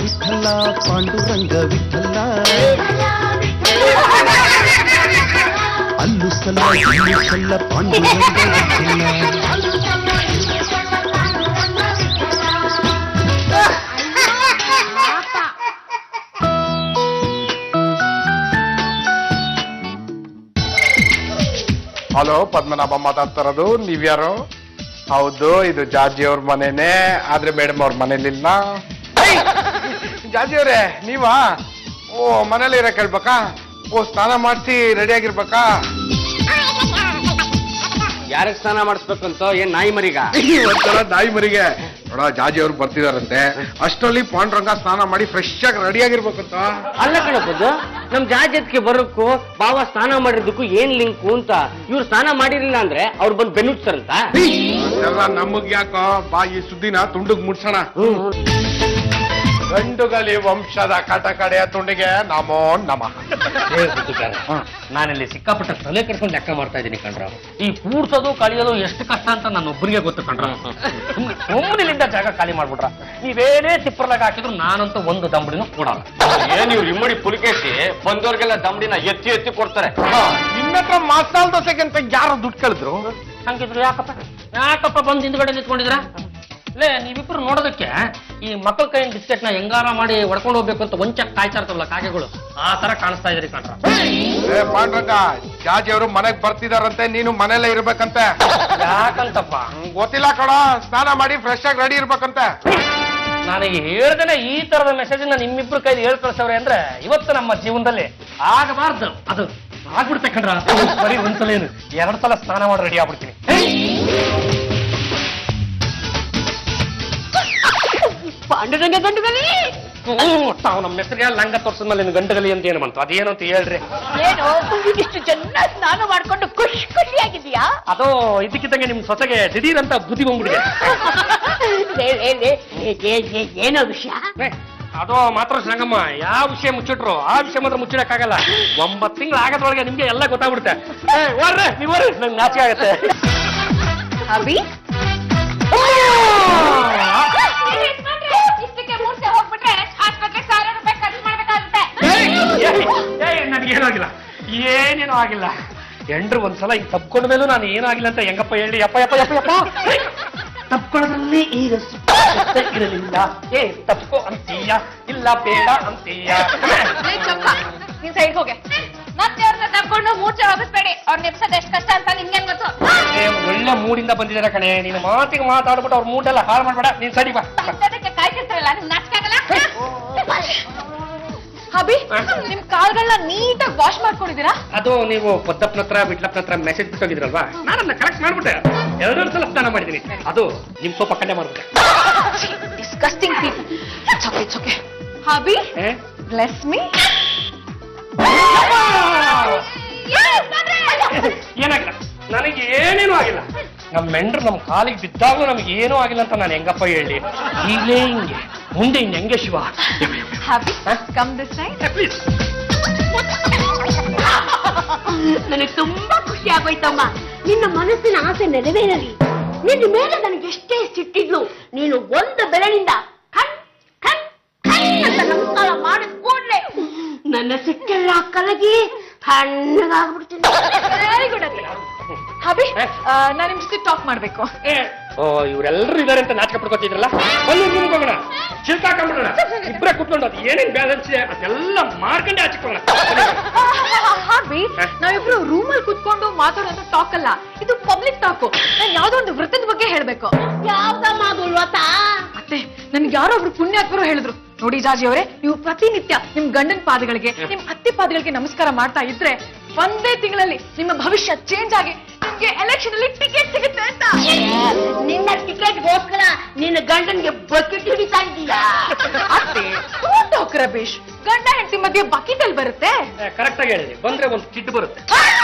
ವಿಠಲ ಪಾಂಡುರಂಗ ವಿಠಲ ಅಲ್ಲು ಸಲ ಇಲ್ಲು ಸಲ್ಲ ಪಾಂಡುರಂಗ ವಿಠಲ. ಹಲೋ, ಪದ್ಮನಾಭ ಮಾತಾಡ್ತಾರದು. ನೀವ್ಯಾರು? ಹೌದು, ಇದು ಜಾರ್ಜಿ ಅವ್ರ ಮನೆನೇ, ಆದ್ರೆ ಮೇಡಮ್ ಅವ್ರ ಮನೇಲಿಲ್ಲ. ಜಾರ್ಜಿ ಅವ್ರೆ ನೀವಾ? ಓ, ಮನೇಲಿ ಇರಕ್ ಹೇಳ್ಬೇಕಾ? ಓ, ಸ್ನಾನ ಮಾಡಿಸಿ ರೆಡಿ ಆಗಿರ್ಬೇಕಾ? ಯಾರಿಗೆ ಸ್ನಾನ ಮಾಡಿಸ್ಬೇಕಂತ? ಏನ್ ನಾಯಿ ಮರಿಗ? ಒಂಥರ ನಾಯಿ ಮರಿಗೆ. ನೋಡ, ಜಾರ್ಜಿ ಅವ್ರು ಬರ್ತಿದಾರಂತೆ, ಅಷ್ಟರಲ್ಲಿ ಪಾಂಡುರಂಗ ಸ್ನಾನ ಮಾಡಿ ಫ್ರೆಶ್ ಆಗಿ ರೆಡಿ ಆಗಿರ್ಬೇಕಂತ. ಅಲ್ಲ ಕಣಪ್ಪದ್ದು, ನಮ್ ಜಾಜತ್ಗೆ ಬರೋಕ್ಕೂ ಬಾವ ಸ್ನಾನ ಮಾಡಿರೋದಕ್ಕೂ ಏನ್ ಲಿಂಕು ಅಂತ. ಇವ್ರು ಸ್ನಾನ ಮಾಡಿರ್ಲಿಲ್ಲ ಅಂದ್ರೆ ಅವ್ರು ಬಂದು ಬೆನ್ನುಡ್ತಾರಂತ. ಎಲ್ಲ ನಮಗ್ ಯಾಕೋ, ಬಾ ಈ ಸುದ್ದಿನ ತುಂಡುಗ್ ಮುಡ್ಸೋಣ. ಗಂಡುಗಲಿ ವಂಶದ ಕಟಕಡೆಯ ತುಂಡಿಗೆ ನಮೋ ನಮಃ. ನಾನಲ್ಲಿ ಸಿಕ್ಕಾಪಟ್ಟ ತಲೆ ಕಟ್ಕೊಂಡು ಲೆಕ್ಕ ಮಾಡ್ತಾ ಇದ್ದೀನಿ ಕಣ್ರ. ಈ ಕೂಡ್ಸೋದು ಕಳಿಯೋದು ಎಷ್ಟು ಕಷ್ಟ ಅಂತ ನನ್ನ ಒಬ್ಬರಿಗೆ ಗೊತ್ತು ಕಣ್ರ. ಒಮ್ಮನಿಲಿಂದ ಜಾಗ ಖಾಲಿ ಮಾಡ್ಬಿಟ್ರ. ನೀವೇನೇ ತಿಪ್ಪರ್ಲಾಗ ಹಾಕಿದ್ರು ನಾನಂತೂ ಒಂದು ದಂಬಡಿನೂ ಕೊಡಲ್ಲ. ಏನ್ ಇವ್ರು ಇಮ್ಮಡಿ ಪುಲಿಕೇಸಿ ಬಂದವ್ರಿಗೆಲ್ಲ ದಂಬಡಿನ ಎತ್ತಿ ಎತ್ತಿ ಕೊಡ್ತಾರೆ. ನಿನ್ನತ್ರ ಮಸಾಲ ದೋಸೆಗೆ ಅಂತ ಯಾರು ದುಡ್ಡು ಕಳೆದ್ರು? ಹಂಗಿದ್ರು ಯಾಕಪ್ಪ ಬಂದು ಹಿಂದ್ಗಡೆ ನಿಂತ್ಕೊಂಡಿದ್ರ? ಲೇ, ನೀವಿಬ್ರು ನೋಡೋದಕ್ಕೆ ಈ ಮಕ್ಕಳ ಕೈಯಿಂದ ಬಿಸ್ಕೆಟ್ ನ ಹೆಂಗಾರ ಮಾಡಿ ಹೊಡ್ಕೊಂಡು ಹೋಗ್ಬೇಕು ಅಂತ ಒಂಚಕ್ ಕಾಯ್ತಾ ಇರ್ತಾವಲ್ಲ ಕಾಗೆಗಳು, ಆ ತರ ಕಾಣಿಸ್ತಾ ಇದ್ರಿ ಕಣ್ರ. ಪಾಂಡ್ರಂಗ, ಜಾಜಿ ಅವರು ಮನೆಗ್ ಬರ್ತಿದಾರಂತೆ, ನೀನು ಮನೆಯಲ್ಲೇ ಇರ್ಬೇಕಂತೆ. ಯಾಕಂತಪ್ಪ? ಗೊತ್ತಿಲ್ಲ ಕಣ, ಸ್ನಾನ ಮಾಡಿ ಫ್ರೆಶ್ ಆಗಿ ರೆಡಿ ಇರ್ಬೇಕಂತೆ. ನನಗೆ ಹೇಳ್ದೇನೆ ಈ ತರದ ಮೆಸೇಜ್ ನ ನಿಮ್ಮಿಬ್ರು ಕೈಲಿ ಹೇಳ್ ಕಳ್ಸವ್ರೆ ಅಂದ್ರೆ ಇವತ್ತು ನಮ್ಮ ಜೀವನದಲ್ಲಿ ಆಗಬಾರ್ದು. ಅದು ಆಗ್ಬಿಡ್ತೆ ಕಣ್ರ. ಬರೀ ಒಂದ್ಸಲ ಏನು 2 ಸಲ ಸ್ನಾನ ಮಾಡಿ ರೆಡಿ ಆಗ್ಬಿಡ್ತೀನಿ. ಪಾಂಡುರಂಗ ಗಂಡುಗಲಿ ತಾವು ನಮ್ಮ ಹೆಸರಿಗೆ ಲಂಗ ತೋರ್ಸದ್ಮೇಲೆ ನಿನ್ ಗಂಡುಗಲಿ ಅಂತ ಏನು ಬಂತು? ಅದೇನು ಅಂತ ಹೇಳ್ರಿ. ಏನು ಇಷ್ಟು ಚೆನ್ನಾಗಿ ಸ್ನಾನ ಮಾಡ್ಕೊಂಡು ಖುಷಿ ಖುಷಿಯಾಗಿದ್ಯಾ? ಅದು ಇದಕ್ಕಿದ್ದಂಗೆ ನಿಮ್ ಸೊಸೆಗೆ ದಿಢೀರ್ ಅಂತ ಬುದ್ಧಿ ಬಂದ್ಬಿಡಿದೆ. ಏನೋ ವಿಷಯ? ಅದು ಮಾತ್ರ ಸಂಗಮ್ಮ, ಯಾವ ವಿಷಯ ಮುಚ್ಚಿಟ್ರು ಆ ವಿಷಯ ಮಾತ್ರ ಮುಚ್ಚಿಡಕ್ಕಾಗಲ್ಲ. 9 ತಿಂಗಳು ಆಗದ್ರೊಳಗೆ ನಿಮ್ಗೆ ಎಲ್ಲ ಗೊತ್ತಾಗ್ಬಿಡುತ್ತೆ. ಓರ್ರೆ ನೀವ್ರಿ, ನಂಗೆ ನಾಚಿಕೆ ಆಗತ್ತೆ. ಅಭಿ ನನಗೇನು ಆಗಿಲ್ಲ, ಏನೇನೋ ಆಗಿಲ್ಲ. ಎಂಡ್ರು ಒಂದ್ಸಲ ಈಗ ತಪ್ಕೊಂಡ ಮೇಲೂ ನಾನು ಏನೂ ಆಗಿಲ್ಲ ಅಂತ ಹೆಂಗಪ್ಪ ಹೇಳಿ? ಯಪ್ಪ ಯಪ್ಪ ಯಪ್ಪ ಯಪ್ಪ ತಪ್ಕೊಳ್ಳೋದ್ರಲ್ಲಿ ಈಗ ಇರಲಿಲ್ಲ. ತಪ್ಕೋ ಅಂತೀಯ, ಇಲ್ಲ ಬೇಡ ಅಂತೀಯ. ನೀನ್ ಸೈಡ್ ಹೋಗೆ. ಮತ್ತೆ ಅವ್ರನ್ನ ತಪ್ಕೊಂಡು ಮೂರ್ಛೆ ಹೋಗಿಸ್ಬೇಡಿ. ಅವ್ರ ನೆಪ್ಸೋದು ಎಷ್ಟು ಕಷ್ಟ ಅಂತ ನಿಮ್ಗೆ ಗೊತ್ತು. ಒಳ್ಳೆ ಮೂಡಿಂದ ಬಂದಿದ್ದಾರೆ ಕಣೆ. ನೀನು ಮಾತಿಗೆ ಮಾತಾಡ್ಬಿಟ್ಟು ಅವ್ರ ಮೂಡೆಲ್ಲ ಹಾಳು ಮಾಡ್ಬೇಡ. ನೀನ್ ಸರಿ ಬಾ. ಕಾಯ್ತಿರ್ತಾರಲ್ಲ, ನಿಮ್ ನಾಚಿಕಾಗಲ್ಲ? ಹಬಿ, ನಿಮ್ ಕಾಲ್ಗಳನ್ನ ನೀಟಾಗಿ ವಾಶ್ ಮಾಡ್ಕೊಂಡಿದ್ದೀರಾ? ಅದು ನೀವು ಪದ್ದಪ್ಪನ ಹತ್ರ ಬಿಟ್ಲಪ್ಪನ ಹತ್ರ ಮೆಸೇಜ್ ಬಿಟ್ಟೋಗಿದ್ರಲ್ವಾ, ನಾನನ್ನ ಕರೆಕ್ಟ್ ಮಾಡ್ಬಿಟ್ಟೆ. 2 ಸಲ ಸ್ನಾನ ಮಾಡಿದ್ದೀನಿ. ಅದು ನಿಮ್ ಸ್ವಲ್ಪ ಕಣ್ಣೆ ಮಾಡ್ಬಿಟ್ಟೆ. Disgusting people. It's okay. Hubby, bless me. ಏನಾಗಿಲ್ಲ, ನನಗೆ ಏನೇನೂ ಆಗಿಲ್ಲ. ನಮ್ಮ ಮೆಂಡ್ರು ನಮ್ಮ ಕಾಲಿಗೆ ಬಿದ್ದಾಗೂ ನಮ್ಗೆ ಏನೂ ಆಗಿಲ್ಲ ಅಂತ ನಾನು ಹೆಂಗಪ್ಪ ಹೇಳಿ? ಈಗಲೇ ಹಿಂಗೆ, ಮುಂದೆ ಇನ್ನು ಹೆಂಗೆ Shiva? Happy come this side please. ನನಗೆ ತುಂಬಾ ಖುಷಿ ಆಗೋಯ್ತಮ್ಮ. ನಿನ್ನ ಮನಸ್ಸಿನ ಆಸೆ ನೆರವೇರಲಿ. ನಿನ್ನ ಮೇಲೆ ನನಗೆ ಎಷ್ಟೇ ಸಿಟ್ಟಿದ್ಲು, ನೀನು ಒಂದು ಬೆರಳಿಂದ ಖನ್ ಖನ್ ಖನ್ ಅಂತ ನಮಸ್ಕಾರ ಮಾಡಿದ ಕೂಡಲೇ ನನ್ನ ಸಿಟ್ಟೆಲ್ಲ ಕಲಗಿ ತಣ್ಣಗಾಗ್ಬಿಡ್ತೀನಿ. ವೆರಿ ಗುಡ್ ಅತ್ತೆ. ಹಬಿ, ನಾನು ನಿಮ್ ಜೊತೆ ಟಾಕ್ ಮಾಡ್ಬೇಕು. ಓ, ಇವರೆಲ್ಲರೂ ಇದಾರೆ ಅಂತ ನಾಟಕ ಪಡ್ಕೊತಿದ್ರಲ್ಲ, ಅಲ್ಲಿ ರೂಮ್ಗೆ ಹೋಗೋಣ, ಚಿಲ್ಕಾಕೊಂಡ್ಬಿಡೋಣ. ಇಬ್ಬರೇ ಕುತ್ಕೊಂಡು ಅದು ಏನೇನ್ ಬ್ಯಾಲೆನ್ಸ್ ಇದೆ ಅದೆಲ್ಲ ಮಾಡ್ಕೊಂಡೆ ಹಚ್ಕೊಳ್ಳೋಣ. ಹಬಿ, ನಾವಿಬ್ರು ರೂಮಲ್ಲಿ ಕುತ್ಕೊಂಡು ಮಾತಾಡೋದು ಟಾಕ್ ಅಲ್ಲ, ಇದು ಪಬ್ಲಿಕ್ ಟಾಕ್. ನಾನು ಯಾವ್ದೋ ಒಂದು ವೃತ್ತದ ಬಗ್ಗೆ ಹೇಳ್ಬೇಕು. ಯಾವ್ದಮ್ಮ ವ್ರತ? ಅತ್ತೆ, ನನ್ಗೆ ಯಾರೋ ಒಬ್ರು ಪುಣ್ಯಾತ್ಮರು ಹೇಳಿದ್ರು, ನೋಡಿ ಜಾಜಿ ಅವರೇ, ನೀವು ಪ್ರತಿನಿತ್ಯ ನಿಮ್ ಗಂಡನ ಪಾದಗಳಿಗೆ, ನಿಮ್ ಅತ್ತೆ ಪಾದಗಳಿಗೆ ನಮಸ್ಕಾರ ಮಾಡ್ತಾ ಇದ್ರೆ 1 ತಿಂಗಳಲ್ಲಿ ನಿಮ್ಮ ಭವಿಷ್ಯ ಚೇಂಜ್ ಆಗಿ ನಿಮ್ಗೆ ಎಲೆಕ್ಷನ್ ಅಲ್ಲಿ ಟಿಕೆಟ್ ಸಿಗುತ್ತೆ ಅಂತ. ನಿನ್ನ ಟಿಕೆಟ್ಗೋಸ್ಕರ ನಿನ್ನ ಗಂಡನ್ಗೆ ಬಕೆಟ್ ಹಿಡಿತಾ ಇದೀಯಾ? ಅತ್ತೆ, ಟಾಕ್ ರಬೇಶ್. ಗಂಡ ಹೆಂಡತಿ ಮಧ್ಯೆ ಬಕೆಟ್ ಅಲ್ಲಿ ಬರುತ್ತೆ? ಕರೆಕ್ಟ್ ಆಗಿ ಹೇಳಿದ್ರಿ, ಬಂದ್ರೆ ಒಂದು ಕಿಟ್ ಬರುತ್ತೆ.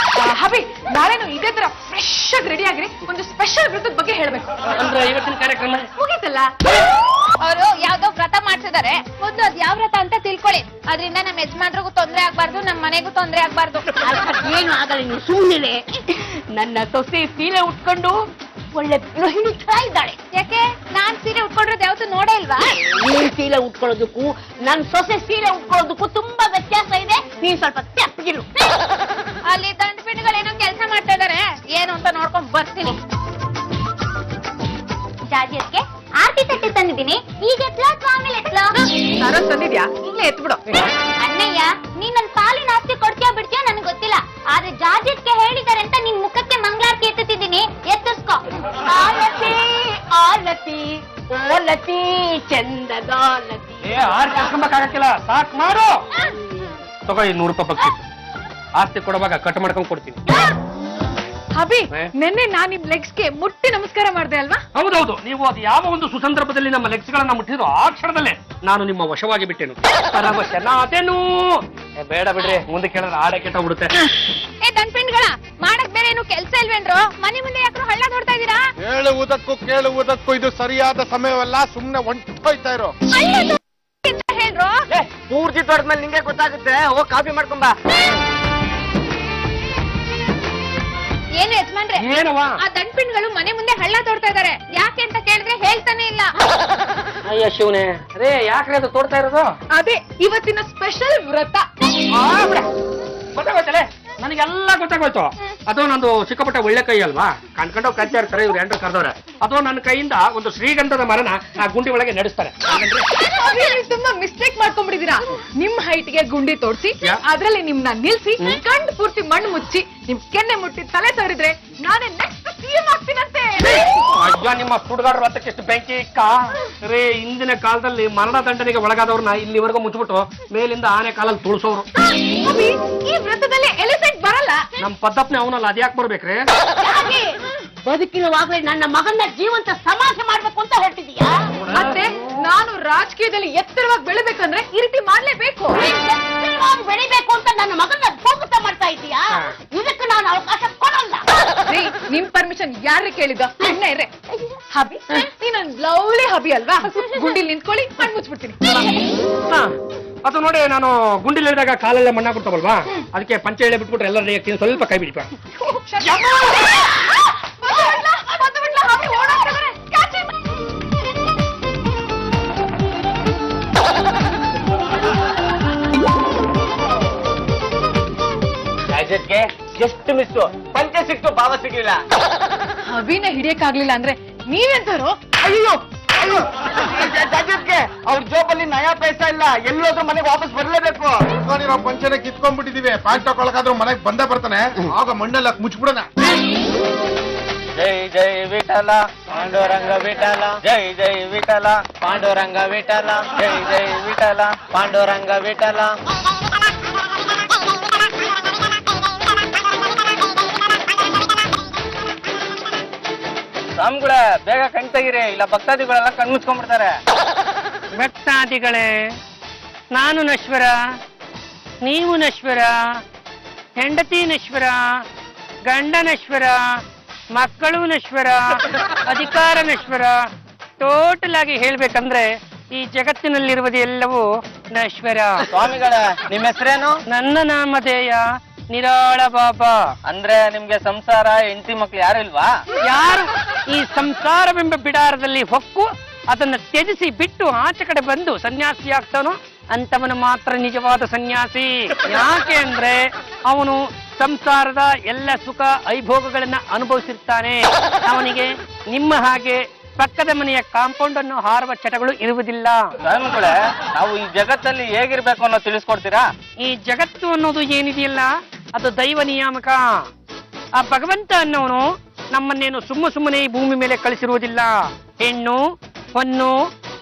ಹಬಿ, ನಾಳೆನು ಇದೇ ತರ ಫ್ರೆಶ್ ಆಗಿ ರೆಡಿ ಆಗಿರಿ. ಒಂದು ಸ್ಪೆಷಲ್ ವೃತ್ತದ ಬಗ್ಗೆ ಹೇಳ್ಬೇಕು. ಅಂದ್ರೆ ಇವತ್ತಿನ ಕಾರ್ಯಕ್ರಮ ಮುಗೀತಲ್ಲ? ಅವರು ಯಾವ್ದೋ ವ್ರತ ಮಾಡ್ಸಿದಾರೆ, ಮೊದ್ಲು ಅದ್ ಯಾವ ವ್ರತ ಅಂತ ತಿಳ್ಕೊಳ್ಳಿ. ಅದ್ರಿಂದ ನಮ್ಮ ಯಜಮಾನ್ರಿಗೂ ತೊಂದ್ರೆ ಆಗ್ಬಾರ್ದು, ನಮ್ಮ ಮನೆಗೂ ತೊಂದ್ರೆ ಆಗ್ಬಾರ್ದು. ಏನು ಆಗಲ್ಲ, ನೀವು ಸುಮ್ಮನೆ. ನನ್ನ ಸೊಸೆ ಸೀಲೆ ಉಟ್ಕೊಂಡು ಒಳ್ಳೆ ಗೃಹಿಣಿ ತರ ಇದ್ದಾಳೆ. ಯಾಕೆ ನಾನ್ ಸೀರೆ ಉಟ್ಕೊಂಡ್ರೆ ಯಾವತ್ತೂ ನೋಡೇ ಇಲ್ವಾ? ನೀನ್ ಸೀರೆ ಉಟ್ಕೊಳ್ಳೋದಕ್ಕೂ ನನ್ ಸೊಸೆ ಸೀರೆ ಉಟ್ಕೊಳ್ಳೋದಕ್ಕೂ ತುಂಬಾ ವ್ಯತ್ಯಾಸ ಇದೆ. ನೀನ್ ಸ್ವಲ್ಪ ತೆಪ್ಪಗಿರು. ಅಲ್ಲಿ ದಂಡಪಿಂಡಿಗಳೇನೋ ಕೆಲಸ ಮಾಡ್ತಾ ಇದಾರೆ, ಏನು ಅಂತ ನೋಡ್ಕೊಂಡ್ ಬರ್ತೀನಿ. ಜಾಜಿಯಕ್ಕೆ ಆರ್ತಿ ತಟ್ಟೆ ತಂದಿದ್ದೀನಿ. ಈಗ ಎತ್ಲಾ ಅಥವಾ ಆಮೇಲೆ ಎತ್ಲಾ? ಸರೋಜ್ ತಂದಿದ್ಯಾ? ಈಗಲೇ ಎತ್ಬಿಡು. ಅಣ್ಣಯ್ಯ, ನೀನ್ ನನ್ ಪಾಲಿನ ಆಸ್ತಿ ಕೊಡ್ತೀಯೋ ಬಿಡ್ತೀಯೋ ನನಗೆ ಗೊತ್ತಿಲ್ಲ. ಆದ್ರೆ ಜಾಜಿಯಕ್ಕೆ ಹೇಳಿದಾರೆ ಅಂತ ನಿನ್ ಮುಖಕ್ಕೆ ಮಂಗಳಾರತಿ ಎತ್ತುತ್ತಿದ್ದೀನಿ. ಎತ್ತಿಸ್ಕೊ. ಆಲತಿ ಆಲತಿ ಓಲತಿ ಚಂದದಾಲತಿ. ಆರ್ ಕರ್ಕೊಂಬಕ್ಕಾಗಕ್ಕಿಲ್ಲ, ಸಾಕ್ ಮಾಡು. ತಗೋ ಈ 100 ರೂಪಾಯಿ ಬಕ್ಷೀಸ್. ಆಸ್ತಿ ಕೊಡುವಾಗ ಕಟ್ ಮಾಡ್ಕೊಂಡ್ ಕೊಡ್ತೀನಿ. ಹಬಿ, ನೆನ್ನೆ ನಾನ್ ನಿಮ್ ಲೆಗ್ಸ್ಗೆ ಮುಟ್ಟಿ ನಮಸ್ಕಾರ ಮಾಡ್ದೆ ಅಲ್ವಾ? ಹೌದೌದು, ನೀವು ಅದು ಯಾವ ಒಂದು ಸುಸಂದರ್ಭದಲ್ಲಿ ನಮ್ಮ ಲೆಗ್ಸ್ಗಳನ್ನ ಮುಟ್ಟಿದ್ರು ಆ ಕ್ಷಣದಲ್ಲೇ ನಾನು ನಿಮ್ಮ ವಶವಾಗಿ ಬಿಟ್ಟೆನು. ಪರವಶನಾದೆನು. ಬೇಡ ಬಿಡ್ರಿ, ಮುಂದೆ ಕೇಳಿದ್ರೆ ಆಡೆ ಕೆಟ್ಟೋಗ್ಬಿಡುತ್ತೆ. ಏ ದಂಡಪಿಂಡಿಗಳ, ಮಾಡಕ್ ಬೇರೆ ಏನು ಕೆಲ್ಸ ಇಲ್ವೇನ್ರು? ಮನೆ ಮುಂದೆ ಯಾಕ್ರು ಹಳ್ಳ ನೋಡ್ತಾ ಇದೀರಾ? ಕೇಳುವುದಕ್ಕೂ ಇದು ಸರಿಯಾದ ಸಮಯವಲ್ಲ. ಸುಮ್ನೆ ಹೊಂಟೋಯ್ತಾ ಇರೋ. ಹೇಳ್ರು. ಪೂರ್ತಿ ತೊಡೆದ್ಮೇಲೆ ನಿಂಗೆ ಗೊತ್ತಾಗುತ್ತೆ. ಹೋಗ್ ಕಾಫಿ ಮಾಡ್ಕೊಂಬ. ಏನು ಯಜಮಾನ್ರೆ, ಏನವ? ಆ ದಂಡಪಿಂಡಿಗಳು ಮನೆ ಮುಂದೆ ಹಳ್ಳ ತೋಡ್ತಾ ಇದಾರೆ. ಯಾಕೆ ಅಂತ ಕೇಳಿದ್ರೆ ಹೇಳ್ತಾನೆ ಇಲ್ಲ. ಅಯ್ಯ ಶಿವನೇ, ರೇ ಯಾಕ್ರೆ ಅದು ತೋಡ್ತಾ ಇರೋದು? ಅದೇ ಇವತ್ತಿನ ಸ್ಪೆಷಲ್ ವ್ರತ. ಗೊತ್ತಾಗೋಯ್ತಲೆ, ನನಗೆಲ್ಲ ಗೊತ್ತಾಗೋಯ್ತು. ಅದು ನಂದು ಸಿಕ್ಕಾಪಟ್ಟೆ ಒಳ್ಳೆ ಕೈ ಅಲ್ವಾ? ಕಣ್ಕೊಂಡವ್ ಕಚ್ಚಾ ಇರ್ತಾರೆ ಇವ್ರು, ಎಂಟ್ರು ಕರೆದವ್ರೆ. ಅಥವಾ ನನ್ನ ಕೈಯಿಂದ ಒಂದು ಶ್ರೀಗಂಧದ ಮರನ ಆ ಗುಂಡಿ ಒಳಗೆ ನಡೆಸ್ತಾರೆ. ತುಂಬಾ ಮಿಸ್ಟೇಕ್ ಮಾಡ್ಕೊಂಡ್ಬಿಟ್ಟಿದೀರಾ. ನಿಮ್ ಹೈಟ್ಗೆ ಗುಂಡಿ ತೋಡ್ಸಿ, ಅದ್ರಲ್ಲಿ ನಿಮ್ನ ನಿಲ್ಸಿ, ಕಣ್ಣು ಪೂರ್ತಿ ಮಣ್ಣು ಮುಚ್ಚಿ, ನಿಮ್ ಕೆನ್ನೆ ಮುಟ್ಟಿ ತಲೆ ತೋರಿದ್ರೆ ನಾನೇ ನೆಕ್ಸ್ಟ್ ಸಿಎಂ ಆಗ್ತೀನಂತೆ. ಅಜ್ಜ, ನಿಮ್ಮ ಸುಡ್ಗಾಡ್ರ ರಥಕ್ಕೆ ಎಷ್ಟು ಬೆಂಕಿ ಇಕ್ಕ ರೇ. ಹಿಂದಿನ ಕಾಲದಲ್ಲಿ ಮರಣ ದಂಡನೆಗೆ ಒಳಗಾದವ್ರನ್ನ ಇಲ್ಲಿವರೆಗೂ ಮುಚ್ಚಿಬಿಟ್ಟು ಮೇಲಿಂದ ಆನೆ ಕಾಲಲ್ಲಿ ತುಳಿಸೋರು. ಈ ವ್ರತದಲ್ಲಿ ಎಲಿಫೆಂಟ್ ಬರಲ್ಲ. ನಮ್ ಪದ್ದಪ್ಪನೇ ಅವನಲ್ಲ, ಅದ್ಯಾಕ್ ಬರ್ಬೇಕ್ರಿ? ಬದುಕಿನವಾಗಲೇ ನನ್ನ ಮಗನ್ನ ಜೀವಂತ ಸಮಾಧಿ ಮಾಡ್ಬೇಕು ಅಂತ ಹೊರಟಿದೀಯಾ? ಮತ್ತೆ ನಾನು ರಾಜಕೀಯದಲ್ಲಿ ಎತ್ತರವಾಗಿ ಬೆಳಿಬೇಕಂದ್ರೆ ಈ ರೀತಿ ಮಾಡ್ಲೇಬೇಕು. ಎತ್ತರವಾಗಿ ಬೆಳಿಬೇಕು ಅಂತ ನನ್ನ ಮಗನ್ನ ಭೂಗತ ಮಾಡ್ತಾ ಇದೀಯಾ? ಇದಕ್ಕೆ ನಾನು ಅವಕಾಶ ಕೊಡಲ್ಲ. ನಿಮ್ ಪರ್ಮಿಷನ್ ಯಾರು ಕೇಳಿದ? ಸುಮ್ಮನೆ ಇರ್ರೆ. ಹಬಿ, ನೀನೊಂದ್ ಲವ್ಲಿ ಹಬಿ ಅಲ್ವಾ? ಗುಂಡಿಲ್ ನಿಂತ್ಕೊಳ್ಳಿ, ಮಣ್ಣು ಮುಚ್ಬಿಡ್ತೀನಿ. ಅದು ನೋಡಿ, ನಾನು ಗುಂಡಿಲ್ ಹಿಡಿದಾಗ ಕಾಲೆಲ್ಲ ಮಣ್ಣಾಗ್ಬಿಡ್ತಾವಲ್ವಾ, ಅದಕ್ಕೆ ಪಂಚೆ ಎಳೆ ಬಿಟ್ಬಿಟ್ರೆ ಎಲ್ಲ ರೇಗ್ತೀನಿ. ಸ್ವಲ್ಪ ಕೈ ಬಿಡಿಪ. ಜಾಜೆಟ್ಗೆ ಎಷ್ಟು ಮಿಸ್ಸು. ಪಂಚೆ ಸಿಕ್ತು, ಭಾವ ಸಿಗ್ಲಿಲ್ಲ. ಹಬಿನ ಹಿಡಿಯಕ್ಕಾಗ್ಲಿಲ್ಲ ಅಂದ್ರೆ ನೀವೆಂತಾರೋ? ಅಯ್ಯೋ ಜಾಜೆಟ್ಗೆ ಅವ್ರ ಜೋಬಲ್ಲಿ ನಯಾ ಪೈಸಾ ಇಲ್ಲ. ಎಲ್ಲೋದ್ರೂ ಮನೆಗೆ ವಾಪಸ್ ಬರ್ಲೇಬೇಕು. ಕಿತ್ಕೊಂಡಿರೋ ಪಂಚನೆ ಕಿತ್ಕೊಂಡ್ಬಿಟ್ಟಿದೀವಿ. ಪ್ಯಾಂಟ್ ತಗೊಳಕಾದ್ರೂ ಮನೆಗೆ ಬಂದೇ ಬರ್ತಾನೆ. ಆಗ ಮಣ್ಣೆಲ್ಲ ಮುಚ್ಬಿಡೋಣ. ಜೈ ಜೈ ವಿಠಲ ಪಾಂಡುರಂಗ ವಿಠಲ, ಜೈ ಜೈ ವಿಠಲ ಪಾಂಡುರಂಗ ವಿಠಲ, ಜೈ ಜೈ ವಿಠಲ ಪಾಂಡುರಂಗ ವಿಠಲ. ಸ್ವಾಮಿಗಳೇ, ಬೇಗ ಕಣ್ ತೆಗಿರಿ, ಇಲ್ಲ ಭಕ್ತಾದಿಗಳೆಲ್ಲ ಕಣ್ಮುಚ್ಕೊಂಡ್ಬಿಡ್ತಾರೆ. ಭಕ್ತಾದಿಗಳೇ, ನಾನು ನಶ್ವರ, ನೀವು ನಶ್ವರ, ಹೆಂಡತಿ ನಶ್ವರ, ಗಂಡ ನಶ್ವರ, ಮಕ್ಕಳು ನಶ್ವರ, ಅಧಿಕಾರ ನಶ್ವರ. ಟೋಟಲ್ ಆಗಿ ಹೇಳ್ಬೇಕಂದ್ರೆ ಈ ಜಗತ್ತಿನಲ್ಲಿರುವುದು ಎಲ್ಲವೂ ನಶ್ವರ. ಸ್ವಾಮಿಗಳೇ, ನಿಮ್ಮ ಹೆಸರೇನು? ನನ್ನ ನಾಮಧೇಯ ನಿರಾಳ ಬಾಬಾ. ಅಂದ್ರೆ ನಿಮ್ಗೆ ಸಂಸಾರ, ಹೆಂಡತಿ ಮಕ್ಳು ಯಾರು ಇಲ್ವಾ? ಯಾರು ಈ ಸಂಸಾರವೆಂಬ ಬಿಡಾರದಲ್ಲಿ ಹೊಕ್ಕು ಅದನ್ನ ತ್ಯಜಿಸಿ ಬಿಟ್ಟು ಆಚೆ ಕಡೆ ಬಂದು ಸನ್ಯಾಸಿ ಆಗ್ತಾನೋ ಅಂತವನು ಮಾತ್ರ ನಿಜವಾದ ಸನ್ಯಾಸಿ. ಯಾಕೆ ಅಂದ್ರೆ ಅವನು ಸಂಸಾರದ ಎಲ್ಲ ಸುಖ ಐಭೋಗಗಳನ್ನ ಅನುಭವಿಸಿರ್ತಾನೆ. ಅವನಿಗೆ ನಿಮ್ಮ ಹಾಗೆ ಪಕ್ಕದ ಮನೆಯ ಕಾಂಪೌಂಡ್ ಅನ್ನು ಹಾರುವ ಚಟಗಳು ಇರುವುದಿಲ್ಲ. ಸ್ವಾಮಿಗಳೇ, ನಾವು ಈ ಜಗತ್ತಲ್ಲಿ ಹೇಗಿರ್ಬೇಕು ಅನ್ನೋ ತಿಳಿಸ್ಕೊಡ್ತೀರಾ? ಈ ಜಗತ್ತು ಅನ್ನೋದು ಏನಿದೆಯಲ್ಲ, ಅದು ದೈವ ನಿಯಾಮಕ. ಆ ಭಗವಂತ ಅನ್ನೋನು ನಮ್ಮನ್ನೇನು ಸುಮ್ಮನೆ ಈ ಭೂಮಿ ಮೇಲೆ ಕಳಿಸಿರುವುದಿಲ್ಲ. ಹೆಣ್ಣು ಹೊನ್ನು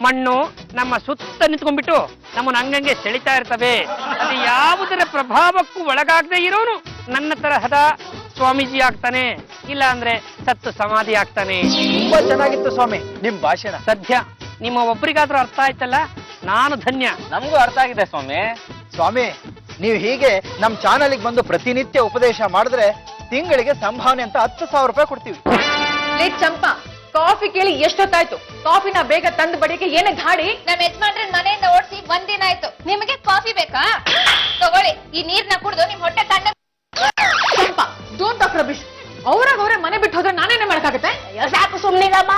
ಮಣ್ಣು ನಮ್ಮ ಸುತ್ತ ನಿಂತ್ಕೊಂಡ್ಬಿಟ್ಟು ನಮ್ಮನ್ನು ಹಂಗಂಗೆ ಸೆಳಿತಾ ಇರ್ತವೆ. ಅದು ಯಾವುದರ ಪ್ರಭಾವಕ್ಕೂ ಒಳಗಾಗದೆ ಇರೋನು ನನ್ನ ತರಹದ ಸ್ವಾಮೀಜಿ ಆಗ್ತಾನೆ, ಇಲ್ಲ ಅಂದ್ರೆ ಸತ್ತು ಸಮಾಧಿ ಆಗ್ತಾನೆ. ತುಂಬಾ ಚೆನ್ನಾಗಿತ್ತು ಸ್ವಾಮಿ ನಿಮ್ ಭಾಷಣ. ಸದ್ಯ ನಿಮ್ಮ ಒಬ್ಬರಿಗಾದ್ರೂ ಅರ್ಥ ಆಯ್ತಲ್ಲ, ನಾನು ಧನ್ಯ. ನಮಗೂ ಅರ್ಥ ಆಗಿದೆ ಸ್ವಾಮಿ. ಸ್ವಾಮಿ, ನೀವು ಹೀಗೆ ನಮ್ ಚಾನಲ್ಗೆ ಬಂದು ಪ್ರತಿನಿತ್ಯ ಉಪದೇಶ ಮಾಡಿದ್ರೆ ತಿಂಗಳಿಗೆ ಸಂಭಾವನೆ ಅಂತ 10,000 ರೂಪಾಯಿ ಕೊಡ್ತೀವಿ. ಲೇ ಚಂಪಾ, ಕಾಫಿ ಕೇಳಿ ಎಷ್ಟೊತ್ತಾಯ್ತು? ಕಾಫಿನ ಬೇಗ ತಂದು ಬಡಿಕೆ ಏನೇ ಧಾಡಿ? ನಮ್ಮ ಯಜಮಾನ್ರನ್ ಮನೆಯಿಂದ ಓಡಿಸಿ ಒಂದಿನ ಆಯ್ತು. ನಿಮಗೆ ಕಾಫಿ ಬೇಕಾ? ತಗೊಳ್ಳಿ, ಈ ನೀರ್ನ ಕುಡಿದು ನಿಮ್ ಹೊಟ್ಟೆ ತಣ್ಣ. ಚಂಪಾ, ಡೋಂಟ್ ಟಾಕ್ ರಬಿಶ್. ಅವ್ರಾಗ ಅವ್ರೆ ಮನೆ ಬಿಟ್ಟು ಹೋದ್ರೆ ನಾನೇನೇ ಮಾಡಕ್ಕಾಗತ್ತೆ? ಸಾಕು ಸುಮ್ನಿರಮ್ಮ.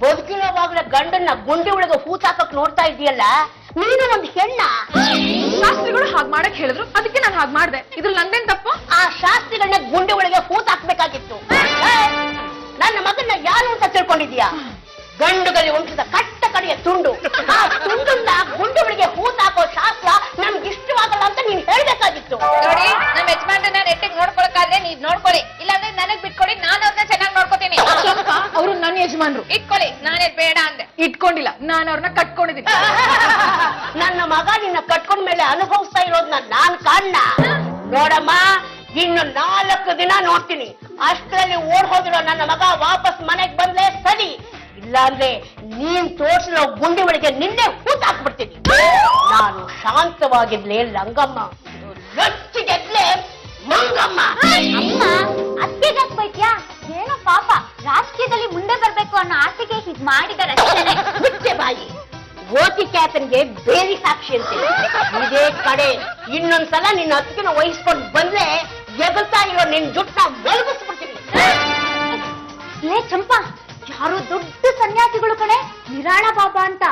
ಬದುಕಿರೋವಾಗ್ಲೇ ಗಂಡನ್ನ ಗುಂಡಿ ಒಳಗೆ ಹೂತಾಕಕ್ ನೋಡ್ತಾ ಇದೆಯಲ್ಲ, ನೀನು ಒಂದು ಹೆಣ್ಣ. ಶಾಸ್ತ್ರಿಗಳು ಹಾಗ್ ಮಾಡಕ್ ಹೇಳಿದ್ರು, ಅದಕ್ಕೆ ನಾನು ಹಾಗ್ ಮಾಡ್ದೆ. ಇದ್ರಲ್ಲಿ ನಂದೇನ್ ತಪ್ಪು? ಆ ಶಾಸ್ತ್ರಿಗಳನ್ನ ಗುಂಡಿ ಒಳಗೆ ಹೂತಾಕ್ಬೇಕಾಗಿತ್ತು. ನನ್ನ ಮಗನ್ನ ಯಾರು ಅಂತ ತಿಳ್ಕೊಂಡಿದ್ಯಾ? ಗಂಡುಗಲಿ ಉಂಟಿದ ಕಟ್ಟ ಕಡೆಯ ತುಂಡು. ಆ ತುಂಡನ್ನ ಗುಂಡಿ ಒಳಗೆ ಹೂತಾಕೋ ಶಾಸ್ತ್ರ ನಮ್ಗೆ ಇಷ್ಟವಾಗಲ್ಲ ಅಂತ ನೀನ್ ಹೇಳ್ಬೇಕಾಗಿತ್ತು. ನೋಡಿ, ನಮ್ ಯಜಮಾನ್ರನ್ನ ನೆಟ್ಟಿಗೆ ನೋಡ್ಕೊಳಕಾದ್ರೆ ನೀವ್ ನೋಡ್ಕೊಳ್ಳಿ, ಇಲ್ಲಾಂದ್ರೆ ನನಗ್ ಬಿಟ್ಕೊಡಿ, ನಾನು ಅವ್ರನ್ನ ಚೆನ್ನಾಗಿ ನೋಡ್ಕೋತೀನಿ. ಅವ್ರು ನನ್ನ ಯಜಮಾನ್ರು, ಇಟ್ಕೊಳ್ಳಿ. ನಾನೇ ಬೇಡ ಅಂದೆ. ಇಟ್ಕೊಂಡಿಲ್ಲ, ನಾನು ಅವ್ರನ್ನ ಕಟ್ಕೊಂಡಿದ್ದೀನಿ. ನನ್ನ ಮಗ ನಿನ್ನ ಕಟ್ಕೊಂಡ ಮೇಲೆ ಅನುಭವಿಸ್ತಾ ಇರೋದ್ನ ನಾನ್ ಕಾಣ್ಣ. ನೋಡಮ್ಮ, ಇನ್ನು 4 ದಿನ ನೋಡ್ತೀನಿ. ಅಷ್ಟರಲ್ಲಿ ಓಡ್ ಹೋಗಿರೋ ನನ್ನ ಮಗ ವಾಪಸ್ ಮನೆಗ್ ಬಂದ್ರೆ ಸರಿ, ಇಲ್ಲಾಂದ್ರೆ ನೀನ್ ತೋರ್ಸಿರೋ ಗುಂಡಿ ಒಳಗೆ ನಿನ್ನೆ ಹೂತಾಕ್ಬಿಡ್ತೀನಿ. ನಾನು ಶಾಂತವಾಗಿದ್ಲೆ ಲಂಗಮ್ಮ, ರೊಚ್ಚಿಗೆದ್ಲೆ ಮಂಗಮ್ಮ. ಅಮ್ಮ, ಅತ್ತಿಗೆ ಬೈತ್ಯಾ? ಏನೋ ಪಾಪ, ರಾಜಕೀಯದಲ್ಲಿ ಮುಂದೆ ಬರ್ಬೇಕು ಅನ್ನೋ ಆಸೆಗೆ ಹೀಗ್ ಮಾಡಿದಾರೆ. ಮುಚ್ಚೆ ಬಾಯಿ. ಓತಿ ಕ್ಯಾತನ್ಗೆ ಬೇರೆ ಸಾಕ್ಷಿ ಅಂತೀನಿ. ಇದೇ ಕಡೆ ಇನ್ನೊಂದ್ಸಲ ನಿನ್ನ ಅತ್ತಿಗೆನ ವಹಿಸ್ಕೊಂಡು ಬಂದ್ರೆ ಎಗಲ್ತಾ ಇರೋ ನಿನ್ ಜುಟ್ಟ ಮಲಗಿಸ್ಬಿಡ್ತೀನಿ. ಲೇ ಚಂಪಾ, ಯಾರೋ ದೊಡ್ಡ ಸನ್ಯಾಸಿಗಳು ಕಣೆ, ನಿರಾಳ ಬಾಬಾ ಅಂತ.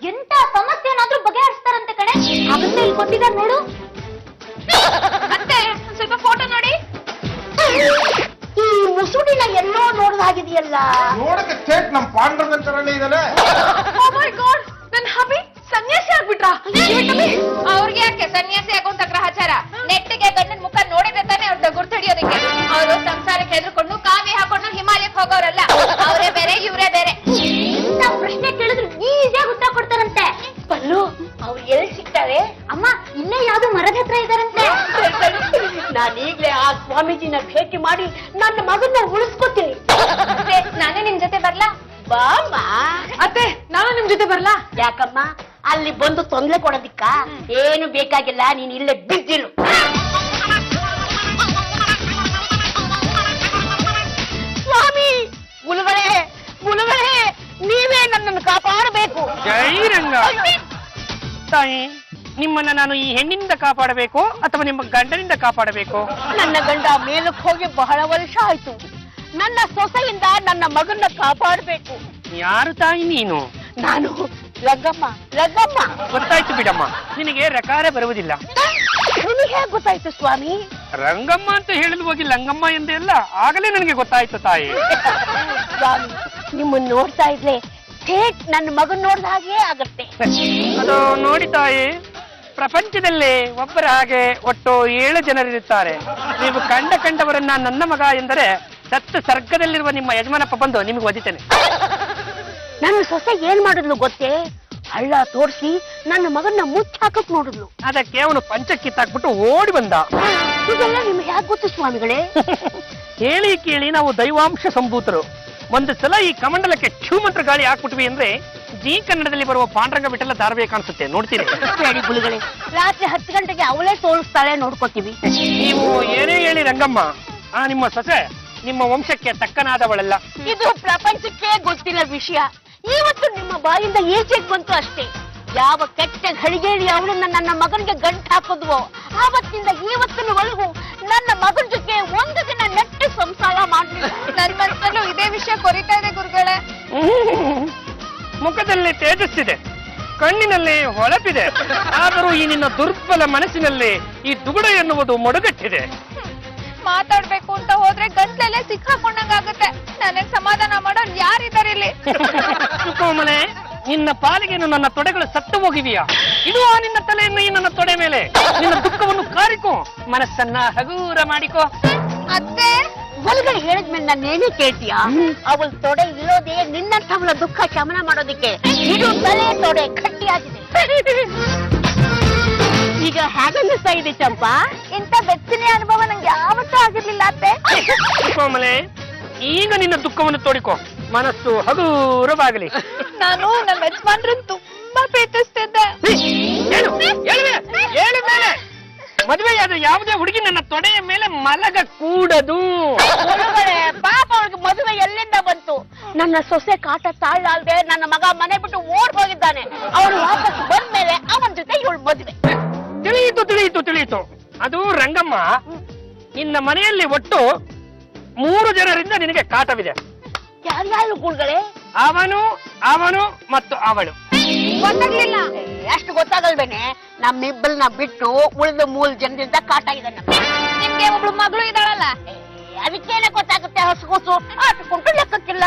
ಎಂತ ಸಮಸ್ಯೆ ಏನಾದ್ರೂ ಬಗೆಹರಿಸ್ತಾರಂತೆ ಕಣೆ. ಅವನ್ನ ಇಲ್ಲಿ ಕೊಟ್ಟಿದ್ದಾರೆ ನೋಡು. ಮತ್ತೆ ಸ್ವಲ್ಪ ಫೋಟೋ ನೋಡಿ. ಈ ಮುಸುಡಿನ ಎಲ್ಲೋ ನೋಡ್ದಾಗಿದೆಯಲ್ಲ. ನೋಡಕ್ಕೆ ಥೇಟ್ ನಮ್ ಪಾಂಡುರಂಗನ್ ತರನೇ ಇದಾನೆ. Oh my God, ನನ್ ಹಬಿ ಸನ್ಯಾಸಿ ಆಗ್ಬಿಟ್ರಾ? ಅವ್ರಿಗೆ ಯಾಕೆ ಸನ್ಯಾಸಿ ಆಗೋಂತ ಗ್ರಹಚಾರ? ನೆಟ್ಟಿಗೆ ಗಂಡನ ಮುಖ ನೋಡಿದ್ರೆ ತಾನೆ ಅವ್ರದ್ದು ಗುರ್ತು ಹಿಡಿಯೋದಕ್ಕೆ. ಅವರು ಸಂಸಾರಕ್ಕೆ ಹೆದರ್ಕೊಂಡು ಕಾವಿ ಹಾಕೊಂಡು ಹಿಮಾಲಯಕ್ಕೆ ಹೋಗೋರಲ್ಲ. ಅವರೇ ಬೇರೆ, ಇವರೇ ಬೇರೆ. ಇಂಥ ಪ್ರಶ್ನೆ ಕೇಳಿದ್ರು ಈಸಿಯಾಗಿ ಉತ್ತರ ಕೊಡ್ತಾರಂತೆ. ಪಲ್ಲು, ಅವ್ರು ಎಲ್ಲಿ ಸಿಗ್ತಾರೆ? ಅಮ್ಮ, ಇಲ್ಲೇ ಯಾವ್ದು ಮರದ ಹತ್ರ ಇದಾರಂತೆ. ನಾನೀಗ್ಲೇ ಆ ಸ್ವಾಮೀಜಿನ ಭೇಟಿ ಮಾಡಿ ನನ್ನ ಮಗನ್ನ ಉಳಿಸ್ಕೊತೀನಿ. ನಾನೇ ನಿಮ್ ಜೊತೆ ಬರ್ಲಾ? ಬಾಮ್ಮ. ಅತ್ತೆ, ನಾನು ನಿಮ್ ಜೊತೆ ಬರ್ಲಾ? ಯಾಕಮ್ಮ, ಅಲ್ಲಿ ಬಂದು ತೊಂದರೆ ಕೊಡೋದಿಕ್ಕ? ಏನು ಬೇಕಾಗಿಲ್ಲ, ನೀನ್ ಇಲ್ಲೇ ಬಿದ್ದಿರು. ಸ್ವಾಮಿ, ಗುರುಗಳೇ, ಗುರುಗಳೇ, ನೀವೇ ನನ್ನನ್ನು ಕಾಪಾಡಬೇಕು. ಜೈ ರಂಗ. ತಾಯಿ, ನಿಮ್ಮನ್ನ ನಾನು ಈ ಹೆಣ್ಣಿನಿಂದ ಕಾಪಾಡಬೇಕು ಅಥವಾ ನಿಮ್ಮ ಗಂಡನಿಂದ ಕಾಪಾಡಬೇಕು? ನನ್ನ ಗಂಡ ಮೇಲಕ್ಕೆ ಹೋಗಿ ಬಹಳ ವರ್ಷ ಆಯ್ತು. ನನ್ನ ಸೊಸೆಯಿಂದ ನನ್ನ ಮಗನ್ನ ಕಾಪಾಡಬೇಕು. ಯಾರು ತಾಯಿ ನೀನು? ನಾನು ಲಗ್ಗಮ್ಮ. ಲಗ್ಗಮ್ಮ. ಗೊತ್ತಾಯ್ತು ಬಿಡಮ್ಮ, ನಿನಗೆ ರಕಾರ ಬರುವುದಿಲ್ಲ. ನಿಮಗೆ ಹೇಗೆ ಗೊತ್ತಾಯ್ತು ಸ್ವಾಮಿ? ರಂಗಮ್ಮ ಅಂತ ಹೇಳಲು ಹೋಗಿ ಲಂಗಮ್ಮ ಎಂದೇ ಅಲ್ಲ, ಆಗಲೇ ನನಗೆ ಗೊತ್ತಾಯ್ತು ತಾಯಿ. ಸ್ವಾಮಿ, ನಿಮ್ಮನ್ನ ನೋಡ್ತಾ ಇದ್ರೆ ಥೇಟ್ ನನ್ನ ಮಗನ್ ನೋಡ್ದ ಹಾಗೆ ಆಗತ್ತೆ. ಅದು ನೋಡಿ ತಾಯಿ, ಪ್ರಪಂಚದಲ್ಲೇ ಒಬ್ಬರ ಹಾಗೆ ಒಟ್ಟು 7 ಜನರಿರುತ್ತಾರೆ. ನೀವು ಕಂಡವರನ್ನ ನನ್ನ ಮಗ ಎಂದರೆ ಸತ್ತ ಸರ್ಗದಲ್ಲಿರುವ ನಿಮ್ಮ ಯಜಮಾನಪ್ಪ ಬಂದು ನಿಮಗೆ ಒದಿತೇನೆ. ನನ್ನ ಸೊಸೆ ಏನ್ ಮಾಡಿದ್ಲು ಗೊತ್ತೇ? ಹಳ್ಳ ತೋರಿಸಿ ನನ್ನ ಮಗನ್ನ ಮುಚ್ಚಾಕಕ್ ನೋಡಿದ್ಲು. ಅದಕ್ಕೆ ಅವನು ಪಂಚ ಕಿತ್ತಾಕ್ಬಿಟ್ಟು ಓಡಿ ಬಂದ. ಇದೆಲ್ಲ ನಿಮ್ಗೆ ಯಾಕೆ ಗೊತ್ತು ಸ್ವಾಮಿಗಳೇ? ಹೇಳಿ ಕೇಳಿ ನಾವು ದೈವಾಂಶ ಸಂಭೂತರು. ಒಂದು ಸಲ ಈ ಕಮಂಡಲಕ್ಕೆ ಕ್ಷೂಮಂತ್ರ ಗಾಳಿ ಹಾಕ್ಬಿಟ್ವಿ ಅಂದ್ರೆ ಜೀ ಕನ್ನಡದಲ್ಲಿ ಬರುವ ಪಾಂಡ್ರಂಗ ಬಿಟ್ಟೆಲ್ಲ ದಾರವೇ ಕಾಣಿಸುತ್ತೆ, ನೋಡ್ತೀನಿ. ಹೇಳಿ ಗುರುಗಳೇ, ರಾತ್ರಿ 10 ಗಂಟೆಗೆ ಅವಳೇ ತೋರಿಸ್ತಾಳೆ, ನೋಡ್ಕೋತೀವಿ. ನೀವು ಏನೇ ಹೇಳಿ ರಂಗಮ್ಮ, ಆ ನಿಮ್ಮ ಸೊಸೆ ನಿಮ್ಮ ವಂಶಕ್ಕೆ ತಕ್ಕನಾದವಳಲ್ಲ. ಇದು ಪ್ರಪಂಚಕ್ಕೆ ಗೊತ್ತಿಲ್ಲ ವಿಷಯ. ಇವತ್ತು ನಿಮ್ಮ ಬಾಯಿಂದ ಈಚೆಗೆ ಬಂತು ಅಷ್ಟೇ. ಯಾವ ಕೆಟ್ಟ ಘಳಿಗೆಯಲ್ಲಿ ಅವಳನ್ನ ನನ್ನ ಮಗನಿಗೆ ಗಂಟು ಹಾಕಿದ್ವೋ ಆವತ್ತಿಂದ ಇವತ್ತಿನವರೆಗೂ ನನ್ನ ಮಗನ ಜೊತೆ ಒಂದು ದಿನ ನೆಟ್ಟು ಸಂಸಾರ ಮಾಡಲಿಲ್ಲ. ನನ್ ಮನಸ್ಸಲ್ಲೂ ಇದೇ ವಿಷಯ ಕೊರಿತಾ ಇದೆ ಗುರುಗಳೇ. ಮುಖದಲ್ಲಿ ತೇಜಸ್ಸಿದೆ, ಕಣ್ಣಿನಲ್ಲಿ ಹೊಳಪಿದೆ, ಆದರೂ ಈ ನಿನ್ನ ದುರ್ಬಲ ಮನಸ್ಸಿನಲ್ಲಿ ಈ ದುಗುಡ ಎನ್ನುವುದು ಮೊಡಗಟ್ಟಿದೆ. ಮಾತಾಡ್ಬೇಕು ಅಂತ ಹೋದ್ರೆ ಗಂಟ್ಲಲ್ಲೇ ಸಿಕ್ಕಾಕೊಂಡಂಗಾಗುತ್ತೆ. ನನಗ್ ಸಮಾಧಾನ ಮಾಡೋರು ಯಾರಿದ್ದಾರೆ ಇಲ್ಲಿ? ಕೋಮಲೆ, ನಿನ್ನ ಪಾಲಿಗೆನು ನನ್ನ ತೊಡೆಗಳು ಸತ್ತು ಹೋಗಿದೆಯಾ? ಇದು ಆ ನಿನ್ನ ತಲೆಯನ್ನು ಈ ನನ್ನ ತೊಡೆ ಮೇಲೆ. ನಿನ್ನ ದುಃಖವನ್ನು ಕಾರಿಕೋ, ಮನಸ್ಸನ್ನ ಹಗೂರ ಮಾಡಿಕೋ. ಅತ್ತೆ, ಹೊಲಗಳು ಹೇಳಿದ್ಮೇಲೆ ನಾನೇನೇ ಕೇಳ್ತೀಯಾ? ಅವಳ ತೊಡೆ ಇರೋದೇ ನಿನ್ನಂಥವಳ ದುಃಖ ಶಮನ ಮಾಡೋದಿಕ್ಕೆ. ಇದು ತಲೆ ತೊಡೆ ಗಟ್ಟಿಯಾಗಿದೆ. ಈಗ ಹೇಗನ್ನಿಸ್ತಾ ಇದೆ ಚಂಪಾ? ಇಂಥ ಬೆಚ್ಚನೆ ಅನುಭವ ನಂಗೆ ಯಾವತ್ತೂ ಆಗಿರ್ಲಿಲ್ಲ ಅತ್ತೆ. ಕೋಮಲೆ, ಈಗ ನಿನ್ನ ದುಃಖವನ್ನು ತೋಡಿಕೋ, ಮನಸ್ಸು ಹಗೂರವಾಗಲಿ. ನಾನು ನಮ್ಮ ಯಜಮಾನ್ರನ್ನ ತುಂಬಾ ಪ್ರೀತಿಸ್ತಿದ್ದೆ. ಮದುವೆಯಾದ ಯಾವುದೇ ಹುಡುಗಿ ನನ್ನ ತೊಡೆಯ ಮೇಲೆ ಮಲಗ ಕೂಡದು. ಪಾಪ ಅವಳಿಗೆ ಮದುವೆ ಎಲ್ಲಿಂದ ಬಂತು? ನನ್ನ ಸೊಸೆ ಕಾಟ ತಾಳಾಲ್ದೆ ನನ್ನ ಮಗ ಮನೆ ಬಿಟ್ಟು ಓಡ್ ಹೋಗಿದ್ದಾನೆ. ಅವಳು ವಾಪಸ್ ಬಂದ್ಮೇಲೆ ಅವನ ಜೊತೆ ಇವಳು ಮದುವೆ. ತಿಳಿಯಿತು. ಅದು ರಂಗಮ್ಮ, ನಿನ್ನ ಮನೆಯಲ್ಲಿ ಒಟ್ಟು 3 ಜನರಿಂದ ನಿನಗೆ ಕಾಟವಿದೆ. ಯಾರ್ಯಾರು ಗುರುಗಳೇ? ಅವನು ಅವನು ಮತ್ತು ಅವಳು. ಗೊತ್ತಾಗ್ಲಿಲ್ಲ. ಅಷ್ಟು ಗೊತ್ತಾಗಲ್ವೇನೆ? ನಮ್ಮಿಬ್ಬರನ್ನ ಬಿಟ್ಟು ಉಳಿದ 3 ಜನರಿಂದ ಕಾಟ ಇದೆ ನಮ್ಗೆ. ನಿಮ್ಗೆ ಒಬ್ಳು ಮಗಳು ಇದ್ದಾಳಲ್ಲ. ಅದಕ್ಕೇನೆ ಗೊತ್ತಾಗುತ್ತೆ ಹಸುಗುಸು ಆಟಕೊಂಡು ಲೆಕ್ಕಕ್ಕಿಲ್ಲ.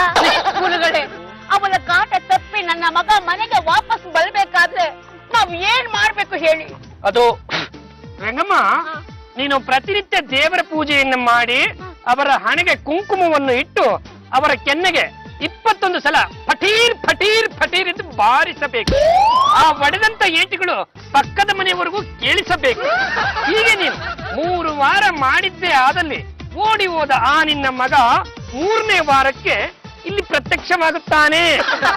ಗುರುಗಳೇ, ಅವಳ ಕಾಟ ತಪ್ಪಿ ನನ್ನ ಮಗ ಮನೆಗೆ ವಾಪಸ್ ಬರ್ಬೇಕಾದ್ರೆ ನಾವ್ ಏನ್ ಮಾಡ್ಬೇಕು ಹೇಳಿ? ಅದು ರಂಗಮ್ಮ, ನೀನು ಪ್ರತಿನಿತ್ಯ ದೇವರ ಪೂಜೆಯನ್ನು ಮಾಡಿ ಅವರ ಹಣೆಗೆ ಕುಂಕುಮವನ್ನು ಇಟ್ಟು ಅವರ ಕೆನ್ನೆಗೆ 21 ಸಲ ಫಟೀರ್ ಫಟೀರ್ ಫಟೀರ್ ಎಂದು ಬಾರಿಸಬೇಕು. ಆ ಒಡೆದಂತ ಏಟಿಗಳು ಪಕ್ಕದ ಮನೆಯವರೆಗೂ ಕೇಳಿಸಬೇಕು. ಹೀಗೆ ನೀನು 3 ವಾರ ಮಾಡಿದ್ದೇ ಆದಲ್ಲಿ ಓಡಿ ಹೋದ ಆ ನಿನ್ನ ಮಗ 3ನೇ ವಾರಕ್ಕೆ ಇಲ್ಲಿ ಪ್ರತ್ಯಕ್ಷವಾಗುತ್ತಾನೆ.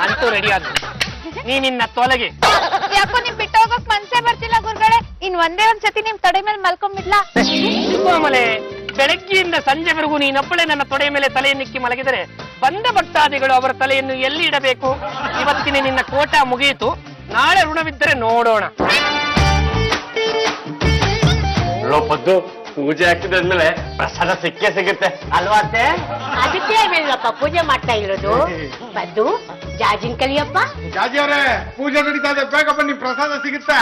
ಅಂತೂ ರೆಡಿ ಆದ ನೀನಿನ್ನ ತೊಲಗೆ. ಯಾಕೋ ನಿಮ್ ಬಿಟ್ಟು ಹೋಗಕ್ ಮನ್ಸೇ ಬರ್ತಿಲ್ಲ ಗುರುಗಳೇ. ಇನ್ ಒಂದೇ ಒಂದ್ಸತಿ ನಿಮ್ ತೊಡೆ ಮೇಲೆ ಮಲ್ಕೊಂಡ್ಬಿಡ್ಲಾ? ಆಮೇಲೆ ಬೆಳಗ್ಗೆಯಿಂದ ಸಂಜೆವರೆಗೂ ನೀನೊಬ್ಬಳೆ ನನ್ನ ತೊಡೆಯ ಮೇಲೆ ತಲೆಯನ್ನಿಕ್ಕಿ ಮಲಗಿದರೆ ಬಂದ ಭಕ್ತಾದಿಗಳು ಅವರ ತಲೆಯನ್ನು ಎಲ್ಲಿ ಇಡಬೇಕು? ಇವತ್ತಿನ ನಿನ್ನ ಕೋಟ ಮುಗಿಯಿತು, ನಾಳೆ ಋಣವಿದ್ದರೆ ನೋಡೋಣ. ಪದ್ದು ಪೂಜೆ ಹಾಕಿದ್ಮೇಲೆ ಪ್ರಸಾದ ಸಿಕ್ಕೇ ಸಿಗುತ್ತೆ ಅಲ್ವಾ ಅತ್ತೆ? ಅದಕ್ಕೆ ಮೇಲಪ್ಪ ಪೂಜೆ ಮಾಡ್ತಾ ಇರೋದು. ಬದ್ದು ಜಾಜಿನ್ ಕಲಿಯಪ್ಪ. ಜಾಜಿ ಅವರೇ, ಪೂಜೆ ನಡೀತಾ ಇದೆ, ಬೇಗ ಬನ್ನಿ, ಪ್ರಸಾದ ಸಿಗುತ್ತೆ.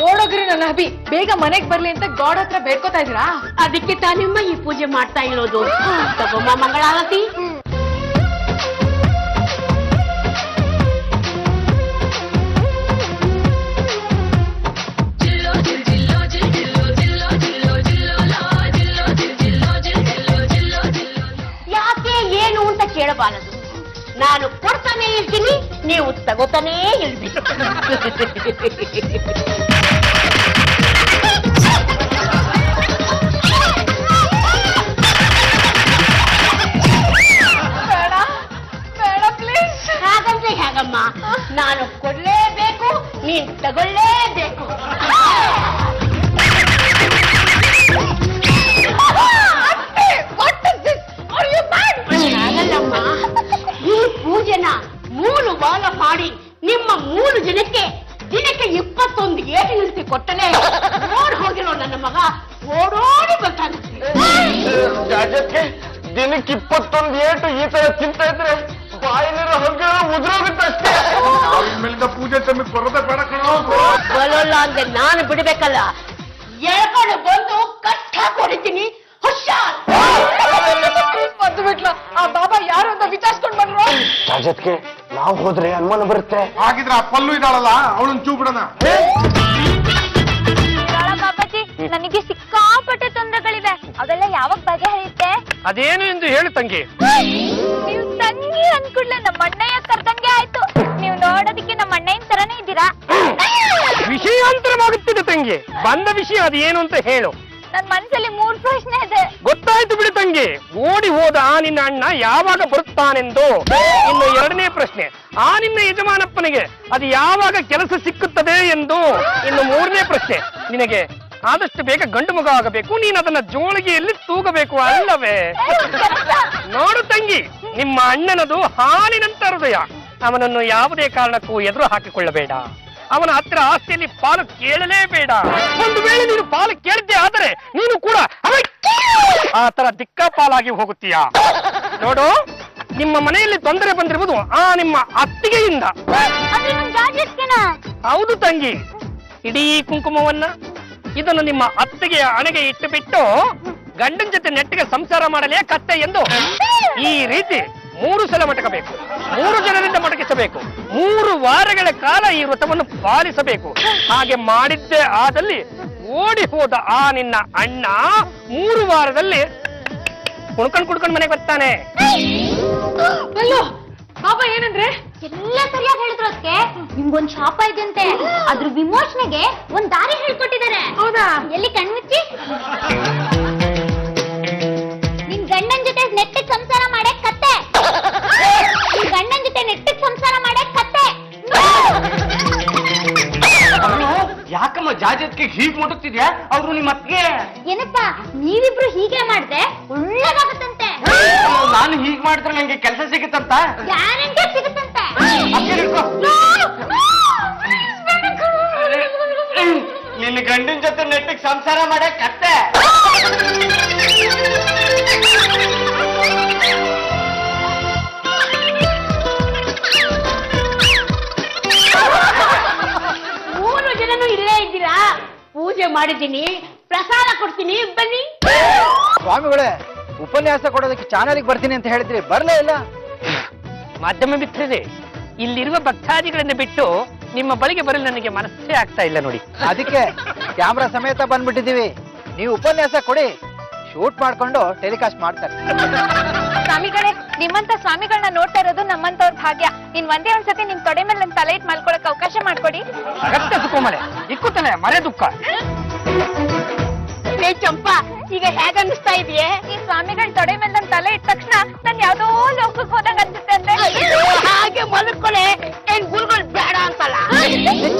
ಓಡೋಗ್ರಿ ನನ್ನ ಹಬಿ, ಬೇಗ ಮನೆಗ್ ಬರ್ಲಿ ಅಂತ ಗಾಡ್ ಹತ್ರ ಬೇಡ್ಕೋತಾ ಇದೀರಾ? ಅದಕ್ಕೆ ತಾನಿಮ್ಮ ಈ ಪೂಜೆ ಮಾಡ್ತಾ ಇರೋದು. ತಗೊಮ್ಮ ಮಂಗಳಾರತಿ. ಯಾಕೆ ಏನು ಅಂತ ಕೇಳಬಾರದು. ನಾನು ಕೊಡ್ತಾನೆ ಇರ್ತೀನಿ, ನೀವು ತಗೋತಾನೇ ಇರ್ಬೇಕು. ಹಾಗಂದ್ರೆ ಹೇಗಮ್ಮ? ನಾನು ಕೊಡ್ಲೇಬೇಕು, ನೀನ್ ತಗೊಳ್ಳೇಬೇಕು. ಹಾಗಲ್ಲಮ್ಮ, ಈ ಪೂಜೆನ 3 ವಾರ ಮಾಡಿ ನಿಮ್ಮ 3 ಜನಕ್ಕೆ ದಿನಕ್ಕೆ 21 ಏಟಿನಂತೆ ಕೊಟ್ಟನೆ ಓಡ್ ಹೋಗಿರೋ ನನ್ನ ಮಗ ಓಡೋಡಿ ಬರ್ತಾನೆ. ಜಾಜಕ್ಕೆ ದಿನಕ್ಕೆ 21 ಏಟು ಈ ತರ ತಿಂತಾ ಇದ್ರೆ ಬಾಯಿಲಿರೋ ಹೊಗೆ ಉದುರೋಗುತ್ತಷ್ಟೇ. ಇನ್ಮೇಲಿಂದ ಪೂಜೆ ತಮಗೆ ಬರೋದೇ ಬೇಡ ಕಣೋ. ಬರೋಲ್ಲ ಅಂದ್ರೆ ನಾನು ಬಿಡ್ಬೇಕಲ್ಲ. ಎಳ್ಕೊಂಡು ಬಂದು ಕಟ್ಟ ಹೊಡಿತೀನಿ. ಹುಷಾರ್. ಬಂದು ಬಿಟ್ಲ ಆ ಬಾಬಾ ಯಾರು ಅಂತ ವಿಚಾರಿಸ್ಕೊಂಡ್ ಬಂದ್ರು. ಜಾಜತ್ಗೆ ನಾವು ಹೋದ್ರೆ ಅನುಮಾನ ಬರುತ್ತೆ. ಹಾಗಿದ್ರೆ ಆ ಪಲ್ಲು ಇದ್ದಾಳಲ್ಲ, ಅವಳನ್ನ ಚೂ ಬಿಡೋಣ. ಬಾಬಾಜಿ, ನನಗೆ ಸಿಕ್ಕಾಪಟ್ಟೆ ತೊಂದರೆಗಳಿವೆ. ಅವೆಲ್ಲ ಯಾವಾಗ ಬಗೆಹರಿಯುತ್ತೆ? ಅದೇನು ಎಂದು ಹೇಳು ತಂಗಿ. ನೀವು ತಂಗಿ ಅನ್ಕೂಡ್ಲೆ ನಮ್ಮ ಅಣ್ಣಯ್ಯ ಕರ್ದಂಗೆ ಆಯ್ತು. ನೀವು ನೋಡೋದಕ್ಕೆ ನಮ್ಮ ಅಣ್ಣಯ್ಯನ ತರನೇ ಇದ್ದೀರಾ. ವಿಷಯಾಂತರವಾಗುತ್ತಿದೆ ತಂಗಿ. ಬಂದ ವಿಷಯ ಅದೇನು ಅಂತ ಹೇಳು. ನನ್ ಮನ್ಸಲ್ಲಿ 3 ಪ್ರಶ್ನೆ ಇದೆ. ಗೊತ್ತಾಯ್ತು ಬಿಡು ತಂಗಿ. ಓಡಿ ಹೋದ ಆ ನಿನ್ನ ಅಣ್ಣ ಯಾವಾಗ ಬರುತ್ತಾನೆಂದು. ಇನ್ನು 2ನೇ ಪ್ರಶ್ನೆ, ಆ ನಿನ್ನ ಯಜಮಾನಪ್ಪನಿಗೆ ಅದು ಯಾವಾಗ ಕೆಲಸ ಸಿಕ್ಕುತ್ತದೆ ಎಂದು. ಇನ್ನು 3ನೇ ಪ್ರಶ್ನೆ, ನಿನಗೆ ಆದಷ್ಟು ಬೇಗ ಗಂಡು ಮಗ ಆಗಬೇಕು, ನೀನು ಅದನ್ನ ಜೋಳಿಗೆಯಲ್ಲಿ ತೂಗಬೇಕು ಅಲ್ಲವೇ? ನೋಡು ತಂಗಿ, ನಿಮ್ಮ ಅಣ್ಣನದು ಹಾಲಿನಂತ ಹೃದಯ. ಅವನನ್ನು ಯಾವುದೇ ಕಾರಣಕ್ಕೂ ಎದುರು ಹಾಕಿಕೊಳ್ಳಬೇಡ. ಅವನ ಹತ್ತಿರ ಆಸ್ತಿಯಲ್ಲಿ ಪಾಲು ಕೇಳಲೇಬೇಡ. ಒಂದು ವೇಳೆ ನೀನು ಪಾಲು ಕೇಳಿದ್ದೆ ಆದರೆ ನೀನು ಕೂಡ ಆ ತರ ದಿಕ್ಕಾಪಾಲಾಗಿ ಹೋಗುತ್ತೀಯಾ? ನೋಡು, ನಿಮ್ಮ ಮನೆಯಲ್ಲಿ ತೊಂದರೆ ಬಂದಿರುವುದು ಆ ನಿಮ್ಮ ಅತ್ತಿಗೆಯಿಂದ. ಹೌದು ತಂಗಿ, ಇಡೀ ಕುಂಕುಮವನ್ನ ಇದನ್ನು ನಿಮ್ಮ ಅತ್ತಿಗೆಯ ಹಣೆಗೆ ಇಟ್ಟು ಬಿಟ್ಟು ಗಂಡನ ಜೊತೆ ನೆಟ್ಟಿಗೆ ಸಂಸಾರ ಮಾಡಲೇ ಕತ್ತೆ ಎಂದು ಈ ರೀತಿ 3 ಸಲ ಮಟಕಬೇಕು. 3 ಜನರಿಂದ ಮಟಕಿಸಬೇಕು. 3 ವಾರಗಳ ಕಾಲ ಈ ವ್ರತವನ್ನು ಪಾಲಿಸಬೇಕು. ಹಾಗೆ ಮಾಡಿದ್ದೇ ಆದಲ್ಲಿ ಓಡಿ ಹೋದ ಆ ನಿನ್ನ ಅಣ್ಣ 3 ವಾರದಲ್ಲಿ ಕುಡ್ಕೊಂಡು ಮನೆಗೆ ಬರ್ತಾನೆ. ಅಯ್ಯೋ ಬಾಬಾ ಏನಂದ್ರೆ? ಎಲ್ಲ ಸರಿಯಾಗಿ ಹೇಳಿದ್ರು. ಅದಕ್ಕೆ ನಿಮ್ಗೊಂದ್ ಶಾಪ ಇದೆಯಂತೆ, ಅದ್ರ ವಿಮೋಚನೆಗೆ ಒಂದ್ ದಾರಿ ಹೇಳ್ಕೊಟ್ಟಿದ್ದಾರೆ. ಹೌದಾ? ಎಲ್ಲಿ ಕಣ್ಮುಚ್ಚಿ. ನಿನ್ ಗಂಡನ್ ಜೊತೆ ನೆಟ್ಟಿಗೆ ಸಂಸಾರ ಮಾಡೇ ಕತ್ತೆ. ನಿನ್ ಗಂಡನ್ ಜೊತೆ ನೆಟ್ಟಿಗೆ ಸಂಸಾರ ಮಾಡೇ ಕತ್ತೆ. ಯಾಕಮ್ಮ ಜಾಜತ್ಗೆ ಹೀಗ್ ಮುಟುಕ್ತಿದ್ಯಾ? ಅವ್ರು ನಿಮ್ಮ ಅತ್ತಿಗೆ. ಏನಪ್ಪ ನೀವಿಬ್ರು ಹೀಗೆ ಮಾಡ್ದೆ ಒಳ್ಳೇದಾಗತ್ತಂತೆ. ನಾನು ಹೀಗ್ ಮಾಡಿದ್ರೆ ನಂಗೆ ಕೆಲಸ ಸಿಗುತ್ತಂತ. ಗ್ಯಾರಂಟಿ ಸಿಗುತ್ತಂತೆ. ನಿನ್ನ ಗಂಡಿನ ಜೊತೆ ನೆಟ್ಟಿಗೆ ಸಂಸಾರ ಮಾಡೇ ಕತ್ತೆ. ಪೂಜೆ ಮಾಡಿದ್ದೀನಿ, ಪ್ರಸಾದ ಕೊಡ್ತೀನಿ, ಬನ್ನಿ. ಸ್ವಾಮಿಗಳೇ, ಉಪನ್ಯಾಸ ಕೊಡೋದಕ್ಕೆ ಚಾನಲ್ಗೆ ಬರ್ತೀನಿ ಅಂತ ಹೇಳಿದ್ರಿ, ಬರ್ಲೇ ಇಲ್ಲ. ಮಾಧ್ಯಮ ಮಿತ್ರರೇ, ಇಲ್ಲಿರುವ ಭಕ್ತಾದಿಗಳನ್ನು ಬಿಟ್ಟು ನಿಮ್ಮ ಬಳಿಗೆ ಬರಲು ನನಗೆ ಮನಸ್ಸೇ ಆಗ್ತಾ ಇಲ್ಲ ನೋಡಿ. ಅದಕ್ಕೆ ಕ್ಯಾಮ್ರಾ ಸಮೇತ ಬಂದ್ಬಿಟ್ಟಿದೀವಿ. ನೀವು ಉಪನ್ಯಾಸ ಕೊಡಿ, ಶೂಟ್ ಮಾಡ್ಕೊಂಡು ಟೆಲಿಕಾಸ್ಟ್ ಮಾಡ್ತಾರೆ. ಸ್ವಾಮಿಗಳೇ, ನಿಮ್ಮಂತ ಸ್ವಾಮಿಗಳನ್ನ ನೋಡ್ತಾ ಇರೋದು ನಮ್ಮಂತವ್ರ ಭಾಗ್ಯ. ಇನ್ ಒಂದೇ ಒಂದ್ಸತಿ ನಿಮ್ ತೊಡೆ ಮೇಲೆ ನನ್ ತಲೆ ಇಟ್ ಮಲ್ಕೊಳಕ್ ಅವಕಾಶ ಮಾಡ್ಕೊಡಿ. ಅಗತ್ಯ ಸುಖೋಮಲೆ ಇಕ್ಕುತ್ತಾನೆ ಮರೆ ದುಃಖ. ಚಂಪಾ, ಈಗ ಹೇಗನ್ನಿಸ್ತಾ ಇದೆಯೇ? ಈ ಸ್ವಾಮಿಗಳ ತೊಡೆ ಮೇಲೆ ನನ್ ತಲೆ ಇಟ್ಟ ತಕ್ಷಣ ನನ್ ಯಾವ್ದೋ ಲೋಕಕ್ಕೆ ಹೋದಂಗ ಅನ್ಸುತ್ತೆ ಅಂದ್ರೆ. ಹಾಗೆ ಮಲ್ಕೊಳ್ಳೆ, ಏನ್ ಗುರುಗಳು ಬೇಡ ಅಂತಲ್ಲ.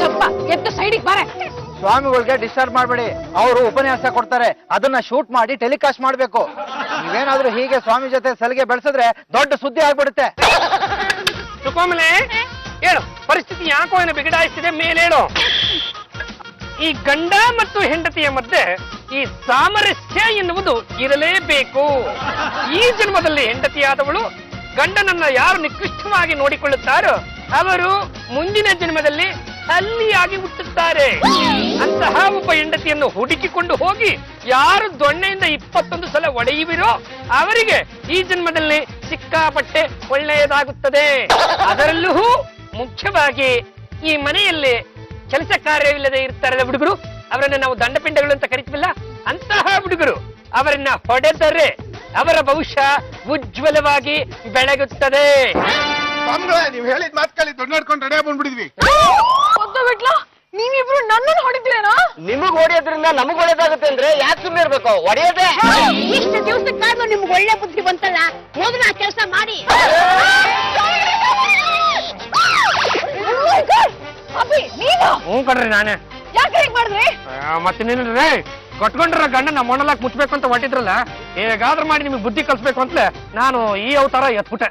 ಚಂಪ ಎದ್ದು ಸೈಡಿಗೆ ಬಾರೆ. ಸ್ವಾಮಿಗಳಿಗೆ ಡಿಸ್ಟರ್ಬ್ ಮಾಡಬೇಡಿ, ಅವರು ಉಪನ್ಯಾಸ ಕೊಡ್ತಾರೆ, ಅದನ್ನ ಶೂಟ್ ಮಾಡಿ ಟೆಲಿಕಾಸ್ಟ್ ಮಾಡ್ಬೇಕು. ನೀವೇನಾದ್ರೂ ಹೀಗೆ ಸ್ವಾಮಿ ಜೊತೆ ಸಲಿಗೆ ಬೆಳೆಸಿದ್ರೆ ದೊಡ್ಡ ಸುದ್ದಿ ಆಗ್ಬಿಡುತ್ತೆ. ಸುಖೋಮಲೆ ಹೇಳು, ಪರಿಸ್ಥಿತಿ ಯಾಕೋ ಏನು ಬಿಗಡಾಯಿಸಿದೆ, ಮೇಲೇಳು. ಈ ಗಂಡ ಮತ್ತು ಹೆಂಡತಿಯ ಮಧ್ಯೆ ಈ ಸಾಮರಸ್ಯ ಎನ್ನುವುದು ಇರಲೇಬೇಕು. ಈ ಜನ್ಮದಲ್ಲಿ ಹೆಂಡತಿಯಾದವಳು ಗಂಡನನ್ನ ಯಾರು ನಿಕೃಷ್ಟವಾಗಿ ನೋಡಿಕೊಳ್ಳುತ್ತಾರೋ ಅವರು ಮುಂದಿನ ಜನ್ಮದಲ್ಲಿ ಹಲ್ಲಿಯಾಗಿ ಹುಟ್ಟುತ್ತಾರೆ. ಅಂತಹ ಒಬ್ಬ ಹೆಂಡತಿಯನ್ನು ಹುಡುಕಿಕೊಂಡು ಹೋಗಿ ಯಾರು ದೊಣ್ಣೆಯಿಂದ 21 ಸಲ ಒಡೆಯುವಿರೋ ಅವರಿಗೆ ಈ ಜನ್ಮದಲ್ಲಿ ಸಿಕ್ಕಾಪಟ್ಟೆ ಒಳ್ಳೆಯದಾಗುತ್ತದೆ. ಅದರಲ್ಲೂ ಮುಖ್ಯವಾಗಿ ಈ ಮನೆಯಲ್ಲಿ ಕೆಲಸ ಕಾರ್ಯವಿಲ್ಲದೆ ಇರ್ತಾರಲ್ಲ ಹುಡುಗರು, ಅವರನ್ನ ನಾವು ದಂಡಪಿಂಡಗಳು ಅಂತ ಕರಿತೀವಲ್ಲ, ಅಂತಹ ಹುಡುಗರು ಅವರನ್ನ ಹೊಡೆದರೆ ಅವರ ಭವಿಷ್ಯ ಉಜ್ವಲವಾಗಿ ಬೆಳಗುತ್ತದೆ. ನೀವ್ ಹೇಳಿದ ಮಾತು ಕೇಳಿ ದೊಡ್ಡ ನಡ್ಕೊಂಡು ರೆಡಿ ಬಂದ್ಬಿಡಿದ್ವಿ. ಬಿಟ್ಲಾ, ನೀವಿಬ್ರು ನನ್ನನ್ನು ಹೊಡಿತೀರೇನಾ? ನಿಮಗ್ ಹೊಡೆಯೋದ್ರಿಂದ ನಮಗ್ ಒಳ್ಳೇದಾಗುತ್ತೆ ಅಂದ್ರೆ ಯಾಕೆ ಸುಮ್ಮನೆ ಇರ್ಬೇಕು? ಹೊಡೆಯೋದೇ. ಇಷ್ಟು ದಿವಸಕ್ಕಾದ್ರೂ ನಿಮ್ಗೆ ಒಳ್ಳೆ ಬುದ್ಧಿ ಬಂತಲ್ಲ, ಮೊದಲು ಆ ಕೆಲಸ ಮಾಡಿ. ಅಭಿ, ನೀನು ಹ್ಞೂ ಕಣ್ರಿ ನಾನೇ. ಯಾಕೆ ಹೀಗ್ ಮಾಡಿದ್ರಿ? ಮತ್ತೆ ನೀನ್ರಿ ಕಟ್ಕೊಂಡ್ರ ಗಂಡ ನಮ್ಮ ಮೊಣಲಾಕ್ ಮುಚ್ಬೇಕು ಅಂತ ಹೊಟ್ಟಿದ್ರಲ್ಲ, ಹೇಗಾದ್ರೂ ಮಾಡಿ ನಿಮಗೆ ಬುದ್ಧಿ ಕಲ್ಸ್ಬೇಕು ಅಂತಲೇ ನಾನು ಈ ಅವತಾರ ಎತ್ಬಿಟ್ಟೆ.